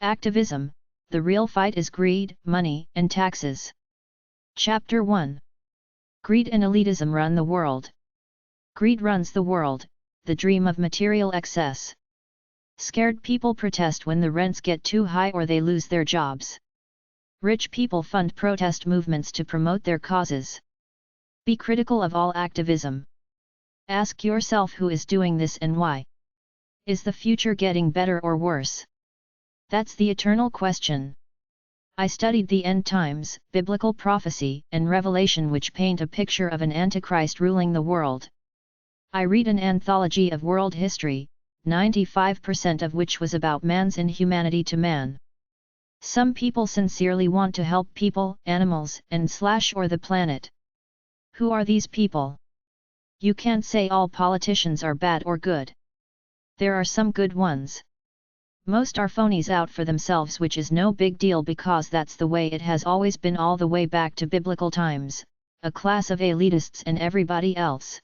Activism, the real fight is greed, money, and taxes. Chapter 1. Greed and elitism run the world. Greed runs the world, the dream of material excess. Scared people protest when the rents get too high or they lose their jobs. Rich people fund protest movements to promote their causes. Be critical of all activism. Ask yourself who is doing this and why. Is the future getting better or worse? That's the eternal question. I studied the end times, biblical prophecy, and revelation which paint a picture of an antichrist ruling the world. I read an anthology of world history, 95% of which was about man's inhumanity to man. Some people sincerely want to help people, animals, and/or the planet. Who are these people? You can't say all politicians are bad or good. There are some good ones. Most are phonies out for themselves, which is no big deal because that's the way it has always been all the way back to biblical times, a class of elitists and everybody else.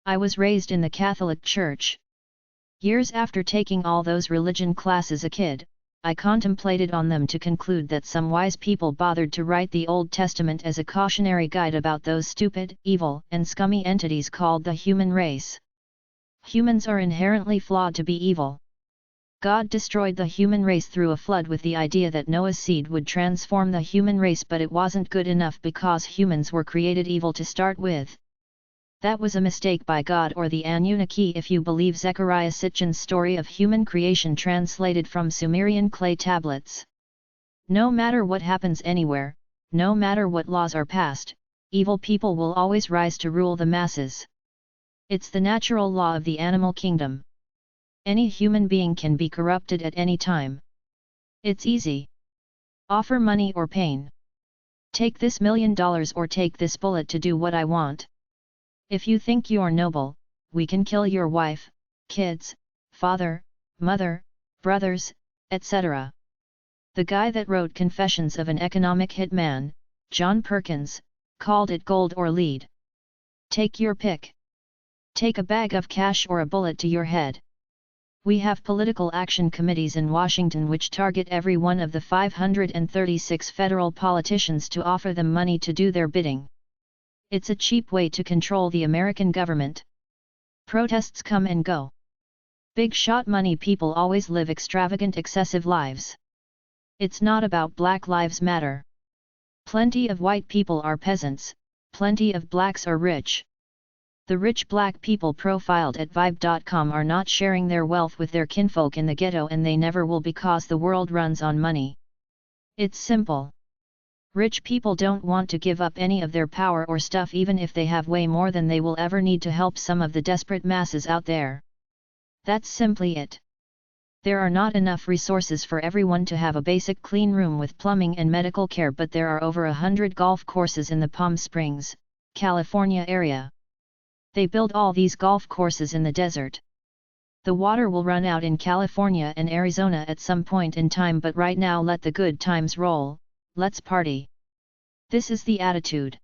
I was raised in the Catholic Church. Years after taking all those religion classes as a kid, I contemplated on them to conclude that some wise people bothered to write the Old Testament as a cautionary guide about those stupid, evil, and scummy entities called the human race. Humans are inherently flawed to be evil. God destroyed the human race through a flood with the idea that Noah's seed would transform the human race, but it wasn't good enough because humans were created evil to start with. That was a mistake by God or the Anunnaki if you believe Zecharia Sitchin's story of human creation translated from Sumerian clay tablets. No matter what happens anywhere, no matter what laws are passed, evil people will always rise to rule the masses. It's the natural law of the animal kingdom. Any human being can be corrupted at any time. It's easy. Offer money or pain. Take this $1 million or take this bullet to do what I want. If you think you're noble, we can kill your wife, kids, father, mother, brothers, etc. The guy that wrote Confessions of an Economic Hitman, John Perkins, called it gold or lead. Take your pick. Take a bag of cash or a bullet to your head. We have political action committees in Washington which target every one of the 536 federal politicians to offer them money to do their bidding. It's a cheap way to control the American government. Protests come and go. Big shot money people always live extravagant, excessive lives. It's not about Black Lives Matter. Plenty of white people are peasants, plenty of blacks are rich. The rich black people profiled at Vibe.com are not sharing their wealth with their kinfolk in the ghetto, and they never will because the world runs on money. It's simple. Rich people don't want to give up any of their power or stuff even if they have way more than they will ever need to help some of the desperate masses out there. That's simply it. There are not enough resources for everyone to have a basic clean room with plumbing and medical care, but there are over 100 golf courses in the Palm Springs, California area. They build all these golf courses in the desert. The water will run out in California and Arizona at some point in time, but right now let the good times roll. Let's party. This is the attitude.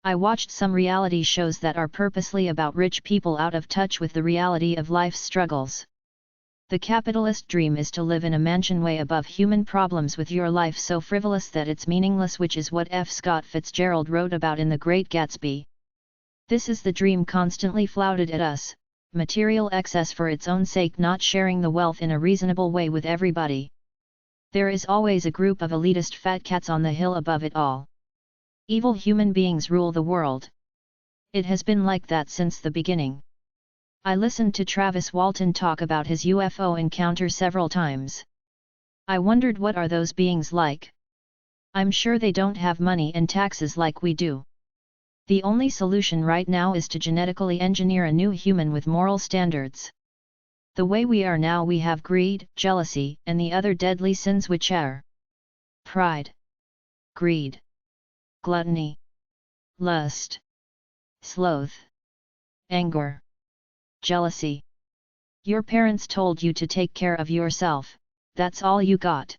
I watched some reality shows that are purposely about rich people out of touch with the reality of life's struggles. The capitalist dream is to live in a mansion way above human problems with your life so frivolous that it's meaningless, which is what F. Scott Fitzgerald wrote about in The Great Gatsby. This is the dream constantly flouted at us, material excess for its own sake, not sharing the wealth in a reasonable way with everybody. There is always a group of elitist fat cats on the hill above it all. Evil human beings rule the world. It has been like that since the beginning. I listened to Travis Walton talk about his UFO encounter several times. I wondered, what are those beings like? I'm sure they don't have money and taxes like we do. The only solution right now is to genetically engineer a new human with moral standards. The way we are now, we have greed, jealousy, and the other deadly sins, which are pride, greed, gluttony, lust, sloth, anger, jealousy. Your parents told you to take care of yourself, that's all you got.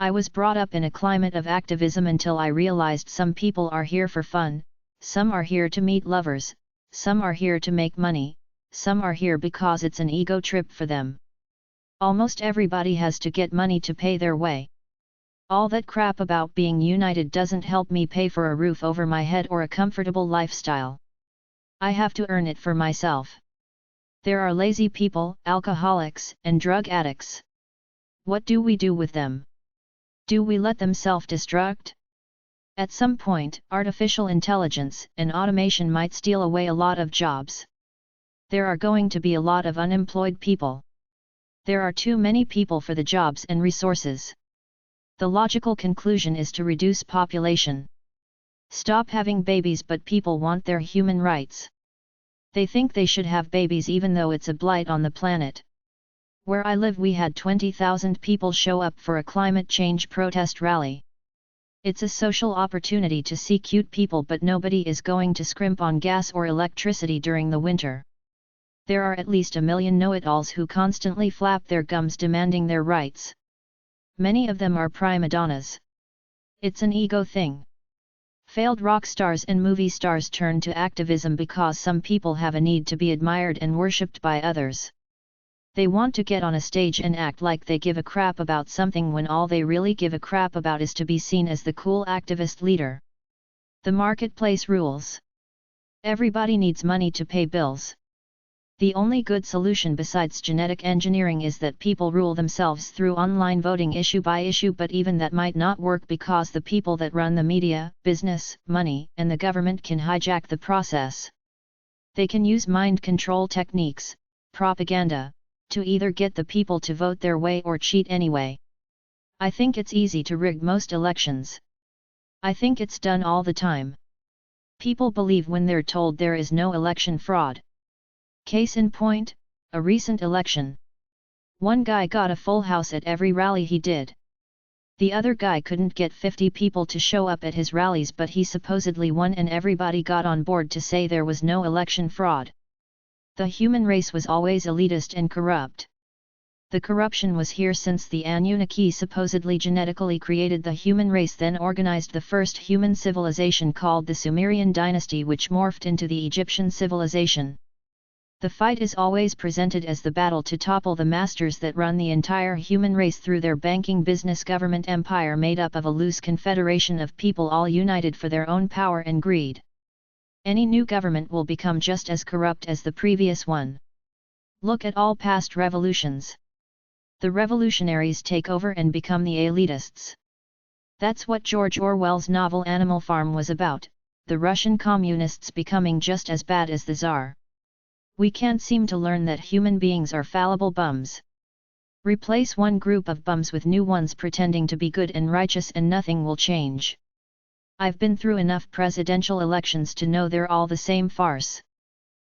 I was brought up in a climate of activism until I realized some people are here for fun, some are here to meet lovers, some are here to make money, some are here because it's an ego trip for them. Almost everybody has to get money to pay their way. All that crap about being united doesn't help me pay for a roof over my head or a comfortable lifestyle. I have to earn it for myself. There are lazy people, alcoholics, and drug addicts. What do we do with them? Do we let them self-destruct? At some point, artificial intelligence and automation might steal away a lot of jobs. There are going to be a lot of unemployed people. There are too many people for the jobs and resources. The logical conclusion is to reduce population. Stop having babies, but people want their human rights. They think they should have babies even though it's a blight on the planet. Where I live, we had 20,000 people show up for a climate change protest rally. It's a social opportunity to see cute people, but nobody is going to scrimp on gas or electricity during the winter. There are at least 1 million know-it-alls who constantly flap their gums demanding their rights. Many of them are prima donnas. It's an ego thing. Failed rock stars and movie stars turn to activism because some people have a need to be admired and worshipped by others. They want to get on a stage and act like they give a crap about something when all they really give a crap about is to be seen as the cool activist leader. The marketplace rules. Everybody needs money to pay bills. The only good solution besides genetic engineering is that people rule themselves through online voting issue by issue, but even that might not work because the people that run the media, business, money, and the government can hijack the process. They can use mind control techniques, propaganda, to either get the people to vote their way or cheat anyway. I think it's easy to rig most elections. I think it's done all the time. People believe when they're told there is no election fraud. Case in point, a recent election. One guy got a full house at every rally he did. The other guy couldn't get 50 people to show up at his rallies, but he supposedly won and everybody got on board to say there was no election fraud. The human race was always elitist and corrupt. The corruption was here since the Anunnaki supposedly genetically created the human race, then organized the first human civilization called the Sumerian dynasty, which morphed into the Egyptian civilization. The fight is always presented as the battle to topple the masters that run the entire human race through their banking business government empire made up of a loose confederation of people all united for their own power and greed. Any new government will become just as corrupt as the previous one. Look at all past revolutions. The revolutionaries take over and become the elitists. That's what George Orwell's novel Animal Farm was about, the Russian communists becoming just as bad as the Tsar. We can't seem to learn that human beings are fallible bums. Replace one group of bums with new ones pretending to be good and righteous and nothing will change. I've been through enough presidential elections to know they're all the same farce.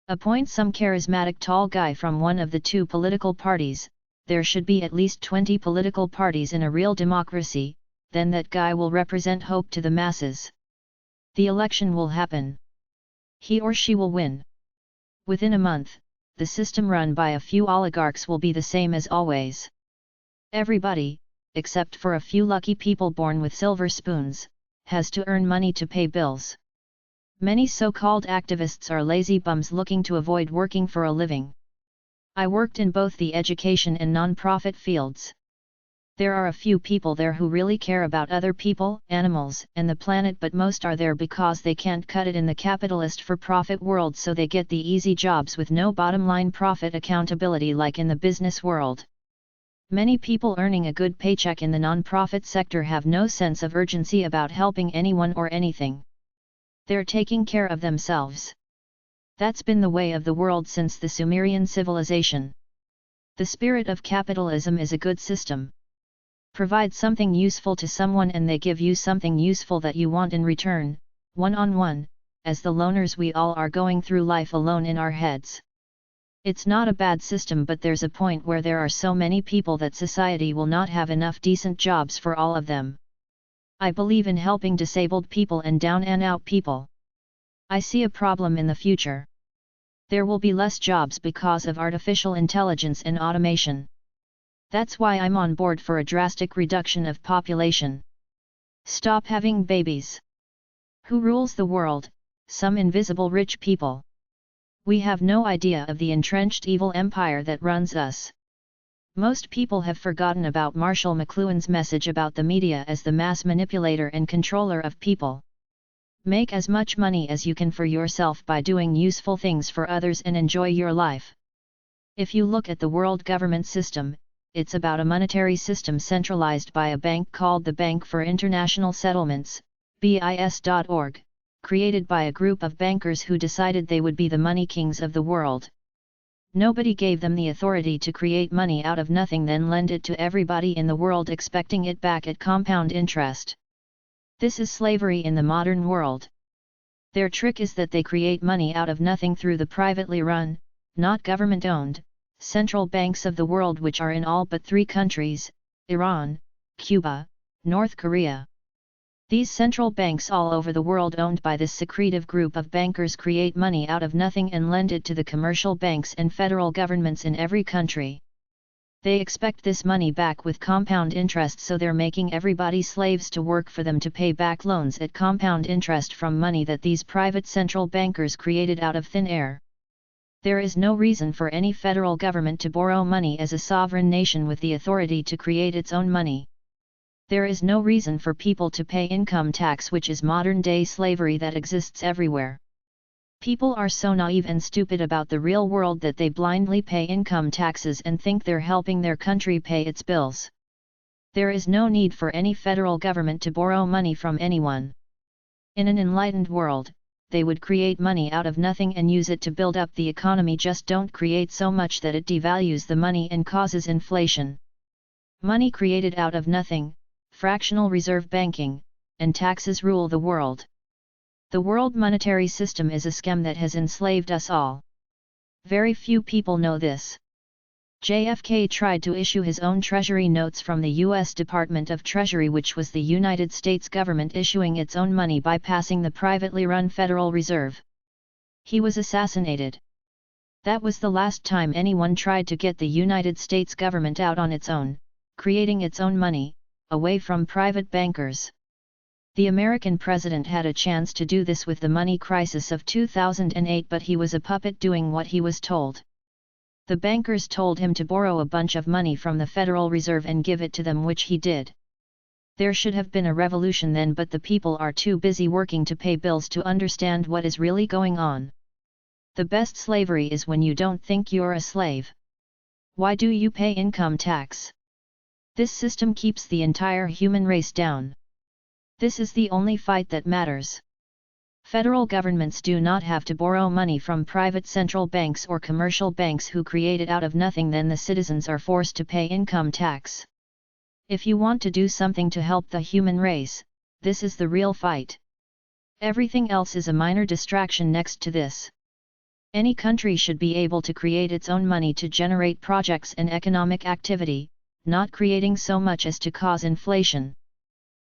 Appoint some charismatic tall guy from one of the two political parties. There should be at least 20 political parties in a real democracy, then that guy will represent hope to the masses. The election will happen. He or she will win. Within a month, the system run by a few oligarchs will be the same as always. Everybody, except for a few lucky people born with silver spoons, has to earn money to pay bills. Many so-called activists are lazy bums looking to avoid working for a living. I worked in both the education and non-profit fields. There are a few people there who really care about other people, animals, and the planet, but most are there because they can't cut it in the capitalist for-profit world, so they get the easy jobs with no bottom-line profit accountability like in the business world. Many people earning a good paycheck in the non-profit sector have no sense of urgency about helping anyone or anything. They're taking care of themselves. That's been the way of the world since the Sumerian civilization. The spirit of capitalism is a good system. Provide something useful to someone and they give you something useful that you want in return, one-on-one, as the loners we all are going through life alone in our heads. It's not a bad system, but there's a point where there are so many people that society will not have enough decent jobs for all of them. I believe in helping disabled people and down and out people. I see a problem in the future. There will be less jobs because of artificial intelligence and automation. That's why I'm on board for a drastic reduction of population. Stop having babies. Who rules the world? Some invisible rich people. We have no idea of the entrenched evil empire that runs us. Most people have forgotten about Marshall McLuhan's message about the media as the mass manipulator and controller of people. Make as much money as you can for yourself by doing useful things for others and enjoy your life. If you look at the world government system, it's about a monetary system centralized by a bank called the Bank for International Settlements, BIS.org, created by a group of bankers who decided they would be the money kings of the world. Nobody gave them the authority to create money out of nothing then lend it to everybody in the world expecting it back at compound interest. This is slavery in the modern world. Their trick is that they create money out of nothing through the privately run, not government-owned, central banks of the world which are in all but 3 countries, Iran, Cuba, North Korea. These central banks all over the world owned by this secretive group of bankers create money out of nothing and lend it to the commercial banks and federal governments in every country. They expect this money back with compound interest, so they're making everybody slaves to work for them to pay back loans at compound interest from money that these private central bankers created out of thin air. There is no reason for any federal government to borrow money as a sovereign nation with the authority to create its own money. There is no reason for people to pay income tax, which is modern-day slavery that exists everywhere. People are so naive and stupid about the real world that they blindly pay income taxes and think they're helping their country pay its bills. There is no need for any federal government to borrow money from anyone. In an enlightened world, they would create money out of nothing and use it to build up the economy. Just don't create so much that it devalues the money and causes inflation. Money created out of nothing, fractional reserve banking, and taxes rule the world. The world monetary system is a scam that has enslaved us all. Very few people know this. JFK tried to issue his own treasury notes from the U.S. Department of Treasury, which was the United States government issuing its own money bypassing the privately run Federal Reserve. He was assassinated. That was the last time anyone tried to get the United States government out on its own, creating its own money, away from private bankers. The American president had a chance to do this with the money crisis of 2008, but he was a puppet doing what he was told. The bankers told him to borrow a bunch of money from the Federal Reserve and give it to them, which he did. There should have been a revolution then, but the people are too busy working to pay bills to understand what is really going on. The best slavery is when you don't think you're a slave. Why do you pay income tax? This system keeps the entire human race down. This is the only fight that matters. Federal governments do not have to borrow money from private central banks or commercial banks who create it out of nothing. Then the citizens are forced to pay income tax. If you want to do something to help the human race, this is the real fight. Everything else is a minor distraction next to this. Any country should be able to create its own money to generate projects and economic activity, not creating so much as to cause inflation.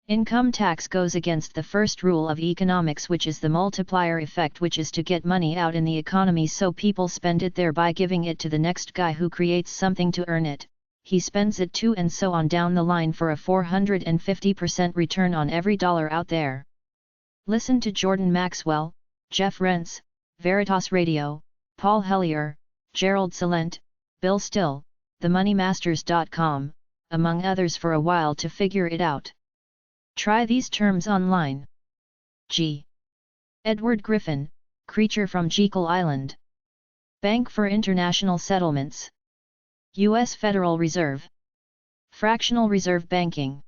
Income tax goes against the first rule of economics, which is the multiplier effect, which is to get money out in the economy so people spend it, thereby giving it to the next guy who creates something to earn it. He spends it too, and so on down the line for a 450% return on every dollar out there. Listen to Jordan Maxwell, Jeff Rentz, Veritas Radio, Paul Hellyer, Gerald Salent, Bill Still, themoneymasters.com, among others for a while to figure it out. Try these terms online. G. Edward Griffin, Creature from Jekyll Island. Bank for International Settlements. U.S. Federal Reserve. Fractional Reserve Banking.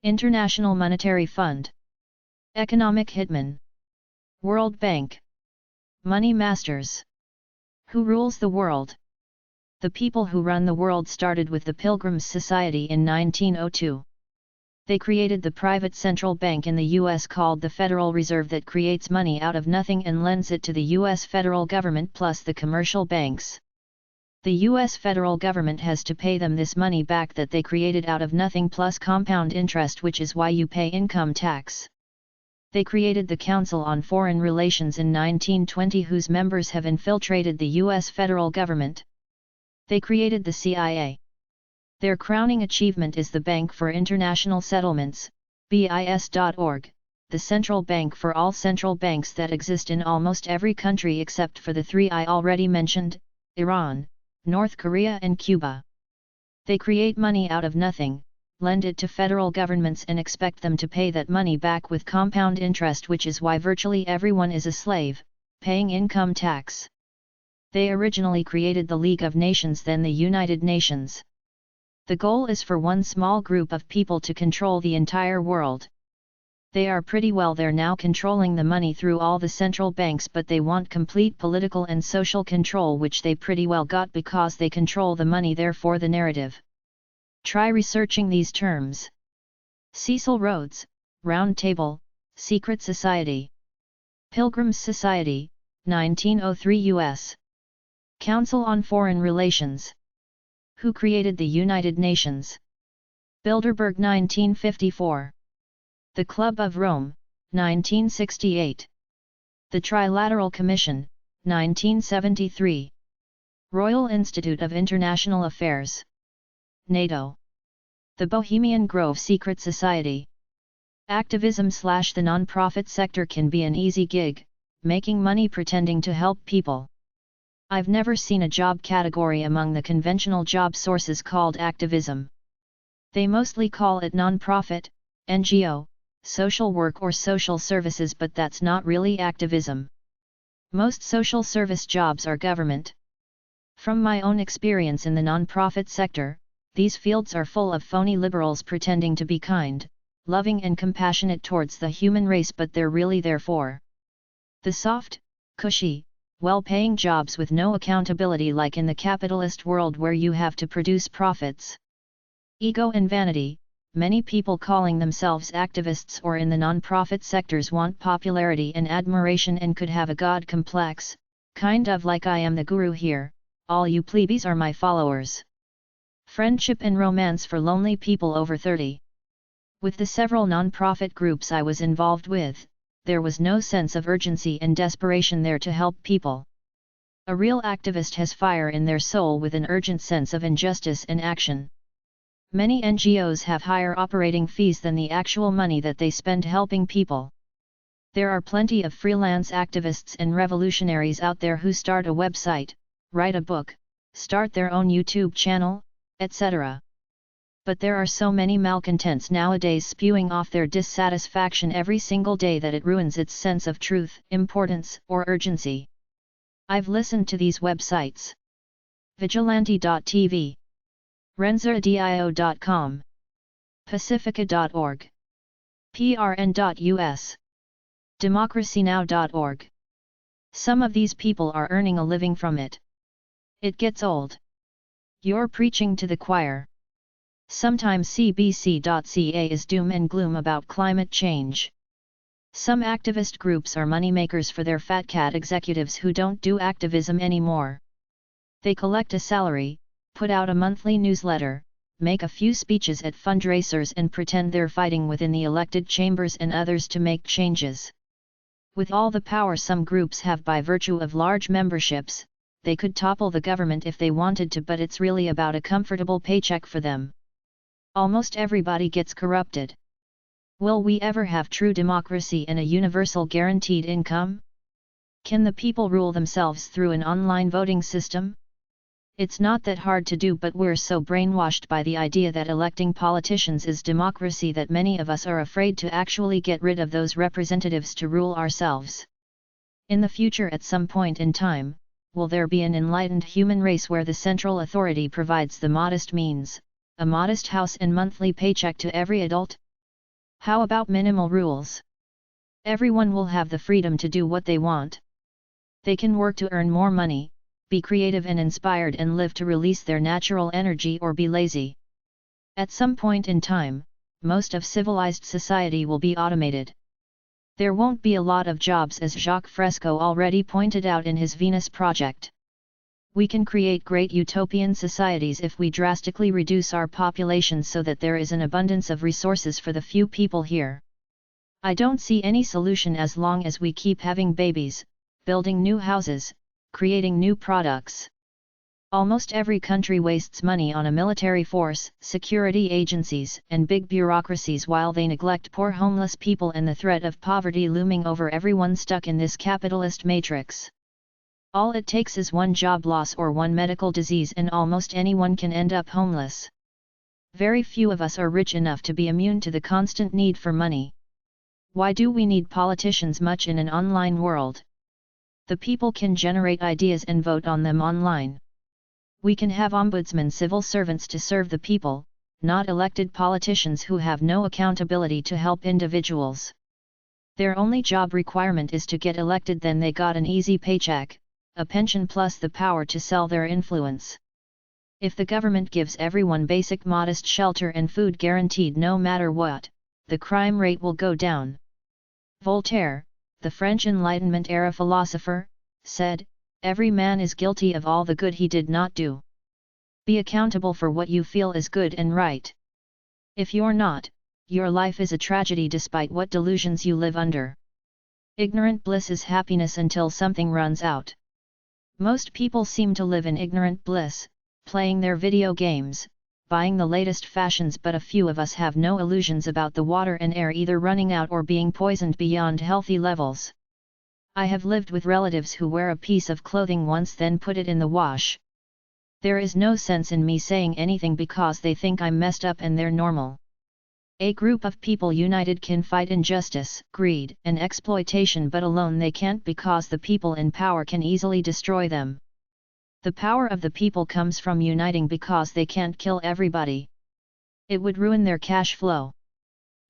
International Monetary Fund. Economic Hitman. World Bank. Money Masters. Who rules the world? The people who run the world started with the Pilgrims Society in 1902. They created the private central bank in the U.S. called the Federal Reserve that creates money out of nothing and lends it to the U.S. federal government plus the commercial banks. The U.S. federal government has to pay them this money back that they created out of nothing plus compound interest, which is why you pay income tax. They created the Council on Foreign Relations in 1920, whose members have infiltrated the U.S. federal government. They created the CIA. Their crowning achievement is the Bank for International Settlements, BIS.org, the central bank for all central banks that exist in almost every country except for the 3 I already mentioned, Iran, North Korea and Cuba. They create money out of nothing, lend it to federal governments and expect them to pay that money back with compound interest, which is why virtually everyone is a slave, paying income tax. They originally created the League of Nations, then the United Nations. The goal is for one small group of people to control the entire world. They are pretty well there now, controlling the money through all the central banks, but they want complete political and social control, which they pretty well got because they control the money, therefore the narrative. Try researching these terms. Cecil Rhodes, Round Table, Secret Society. Pilgrims Society, 1903 U.S. Council on Foreign Relations. Who created the United Nations? Bilderberg, 1954. The Club of Rome, 1968. The Trilateral Commission, 1973. Royal Institute of International Affairs. NATO. The Bohemian Grove Secret Society. Activism/the non-profit sector can be an easy gig, making money pretending to help people. I've never seen a job category among the conventional job sources called activism. They mostly call it non-profit, NGO, social work or social services, but that's not really activism. Most social service jobs are government. From my own experience in the non-profit sector, these fields are full of phony liberals pretending to be kind, loving and compassionate towards the human race, but they're really there for the soft, cushy, well-paying jobs with no accountability, like in the capitalist world where you have to produce profits. Ego and vanity. Many people calling themselves activists or in the non-profit sectors want popularity and admiration and could have a god complex, kind of like I am the guru here, all you plebeies are my followers. Friendship and romance for lonely people over 30. With the several non-profit groups I was involved with, there was no sense of urgency and desperation there to help people. A real activist has fire in their soul with an urgent sense of injustice and action. Many NGOs have higher operating fees than the actual money that they spend helping people. There are plenty of freelance activists and revolutionaries out there who start a website, write a book, start their own YouTube channel, etc. But there are so many malcontents nowadays spewing off their dissatisfaction every single day that it ruins its sense of truth, importance, or urgency. I've listened to these websites. Vigilante.tv, Renzoradio.com, Pacifica.org, prn.us, democracynow.org. Some of these people are earning a living from it. It gets old. You're preaching to the choir. Sometimes CBC.ca is doom and gloom about climate change. Some activist groups are moneymakers for their fat cat executives who don't do activism anymore. They collect a salary, put out a monthly newsletter, make a few speeches at fundraisers and pretend they're fighting within the elected chambers and others to make changes. With all the power some groups have by virtue of large memberships, they could topple the government if they wanted to, but it's really about a comfortable paycheck for them. Almost everybody gets corrupted. Will we ever have true democracy and a universal guaranteed income? Can the people rule themselves through an online voting system? It's not that hard to do, but we're so brainwashed by the idea that electing politicians is democracy that many of us are afraid to actually get rid of those representatives to rule ourselves. In the future, at some point in time, will there be an enlightened human race where the central authority provides the modest means, a modest house and monthly paycheck to every adult? How about minimal rules? Everyone will have the freedom to do what they want. They can work to earn more money, be creative and inspired, and live to release their natural energy, or be lazy. At some point in time, most of civilized society will be automated. There won't be a lot of jobs, as Jacques Fresco already pointed out in his Venus project. We can create great utopian societies if we drastically reduce our populations so that there is an abundance of resources for the few people here. I don't see any solution as long as we keep having babies, building new houses, creating new products. Almost every country wastes money on a military force, security agencies, and big bureaucracies while they neglect poor homeless people and the threat of poverty looming over everyone stuck in this capitalist matrix. All it takes is one job loss or one medical disease and almost anyone can end up homeless. Very few of us are rich enough to be immune to the constant need for money. Why do we need politicians much in an online world? The people can generate ideas and vote on them online. We can have ombudsmen, civil servants to serve the people, not elected politicians who have no accountability to help individuals. Their only job requirement is to get elected, then they got an easy paycheck, a pension plus the power to sell their influence. If the government gives everyone basic modest shelter and food guaranteed no matter what, the crime rate will go down. Voltaire, the French Enlightenment-era philosopher, said, "Every man is guilty of all the good he did not do. Be accountable for what you feel is good and right. If you're not, your life is a tragedy despite what delusions you live under. Ignorant bliss is happiness until something runs out." Most people seem to live in ignorant bliss, playing their video games, buying the latest fashions, but a few of us have no illusions about the water and air either running out or being poisoned beyond healthy levels. I have lived with relatives who wear a piece of clothing once then put it in the wash. There is no sense in me saying anything because they think I'm messed up and they're normal. A group of people united can fight injustice, greed, and exploitation, but alone they can't because the people in power can easily destroy them. The power of the people comes from uniting because they can't kill everybody. It would ruin their cash flow.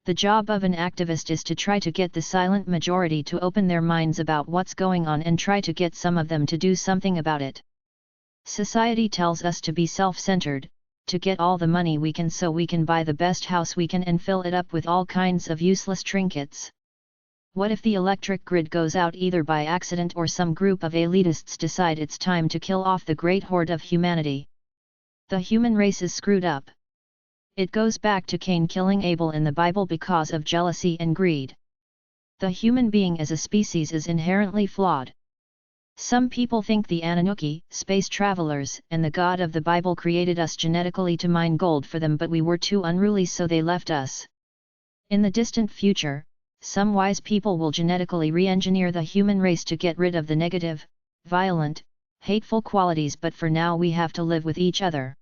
The job of an activist is to try to get the silent majority to open their minds about what's going on and try to get some of them to do something about it. Society tells us to be self-centered, to get all the money we can so we can buy the best house we can and fill it up with all kinds of useless trinkets. What if the electric grid goes out either by accident or some group of elitists decide it's time to kill off the great horde of humanity? The human race is screwed up. It goes back to Cain killing Abel in the Bible because of jealousy and greed. The human being as a species is inherently flawed. Some people think the Anunnaki, space travelers, and the God of the Bible created us genetically to mine gold for them, but we were too unruly so they left us. In the distant future, some wise people will genetically re-engineer the human race to get rid of the negative, violent, hateful qualities, but for now we have to live with each other.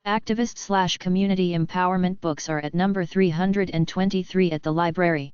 Activist/community empowerment books are at number 323 at the library.